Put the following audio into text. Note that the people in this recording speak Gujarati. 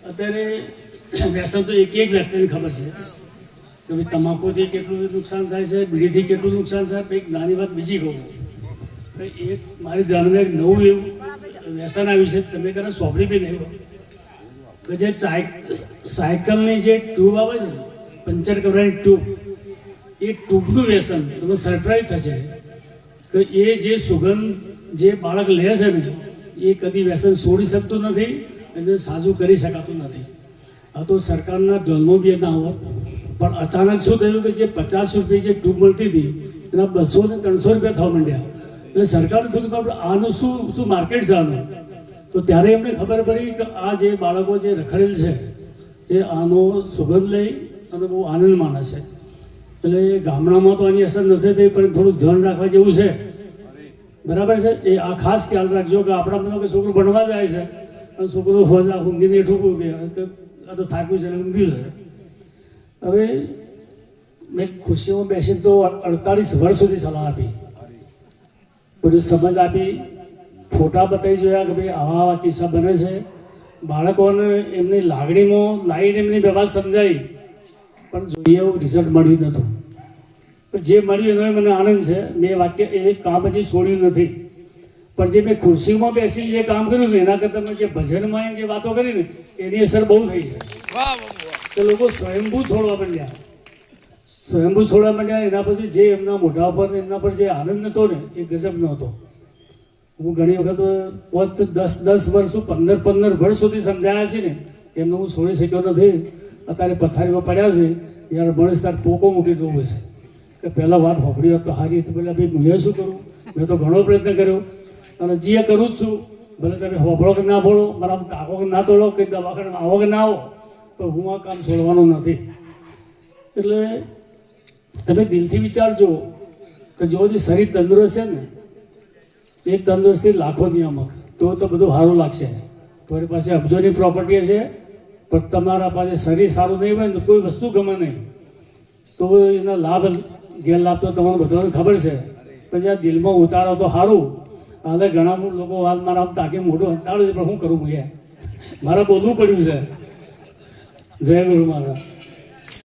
અત્યારે વ્યસન તો એક વ્યક્તિને ખબર છે કે ભાઈ તમાકુથી કેટલું નુકસાન થાય છે, બીડીથી કેટલું નુકસાન થાય. એક નાની વાત બીજી કહું, એક મારી ધ્યાનમાં એક નવું એવું વ્યસન આવ્યું છે, તમે કદાચ સોંપડી બી નહીં હોય કે જે સાયકલની જે ટ્યુબ આવે છે પંચર કરવાની ટ્યુબ, એ ટ્યુબનું વ્યસન. તમે સરપ્રાઈઝ થશે કે એ જે સુગંધ જે બાળક લે છે ને એ કદી વ્યસન છોડી શકતું નથી અને સાજું કરી શકાતું નથી. આ તો સરકારના ધ્યાનમાં બી ના હોત, પણ અચાનક શું થયું કે જે 50 રૂપિયા જે ટ્યુબ મળતી હતી એના 200 ને 300 રૂપિયા થવા માંડ્યા. એટલે સરકારે થયું કે આનું શું માર્કેટ છે આનું. તો ત્યારે એમને ખબર પડી કે આ જે બાળકો જે રખડેલ છે એ આનો સુગંધ લઈ અને બહુ આનંદ માણે છે. એટલે ગામડામાં તો આની અસર નથી થઈ, પણ થોડું ધ્યાન રાખવા જેવું છે. બરાબર છે. એ આ ખાસ ખ્યાલ રાખજો કે આપણા બધા કે છોકરું ભણવા જાય છે અને છોકરો ઊંઘીને ઠૂકવું કે આ તો થાક્યું છે ઊંઘ્યું છે. હવે મેં ખુશીમાં બેસીને તો 48 વર્ષ સુધી સલાહ આપી, બધું સમજ આપી, ફોટા બતાવી જોયા કે ભાઈ આવા આવા કિસ્સા બને છે. બાળકોને એમની લાગણીમાં લાવીને એમની વ્યવહાર સમજાવી, પણ જોઈએ એવું રિઝલ્ટ મળ્યું નહોતું. જે મળ્યું એનો મને આનંદ છે. મેં વાક્ય એ કામ હજી છોડ્યું નથી, પણ જે મેં ખુરશીમાં બેસીને જે કામ કર્યું ને એના કરતાં મેં જે ભજનમાં જે વાતો કરી ને એની અસર બહુ થઈ છે. તો લોકો સ્વયંભૂ છોડવા માંડ્યા. એના પછી જે એમના મોઢા પર એમના પર જે આનંદ નહોતો ને એ ગજબનો હતો. હું ઘણી વખત 10 વર્ષ 15 વર્ષ સુધી સમજાયા છે ને એમને હું છોડી શક્યો નથી. અત્યારે પથારીમાં પડ્યા છે, જ્યારે મળે ત્યારે પોકો મૂકી દેવું હશે કે પહેલાં વાત સાંભળી હોત તો સારી હતી. પેલા ભાઈ હું શું કરું, મેં તો ઘણો પ્રયત્ન કર્યો અને જે કરું જ છું. ભલે તમે હોભળો કે ના ભળો, મારા તાકો કે ના તોડો, કે દવાખાને આવો કે ના આવો, પણ હું આ કામ છોડવાનું નથી. એટલે તમે દિલથી વિચારજો કે જો શરીર તંદુરસ્ત છે ને, એક તંદુરસ્તી લાખો નિયામક, તો બધું સારું લાગશે. તમારી પાસે અબજોની પ્રોપર્ટી છે, પણ તમારા પાસે શરીર સારું નહીં હોય ને તો કોઈ વસ્તુ ગમે નહીં. તો એના લાભ ગેરલાભ તો તમને બધાને ખબર છે. પછી આ દિલમાં ઉતારો તો સારું. હવે ઘણા લોકો હાલ મારા તાકે મોઢું હંતાડે છે, પણ શું કરું? મારે બોલવું પડ્યું છે. જય ગુરુ મહારાજ.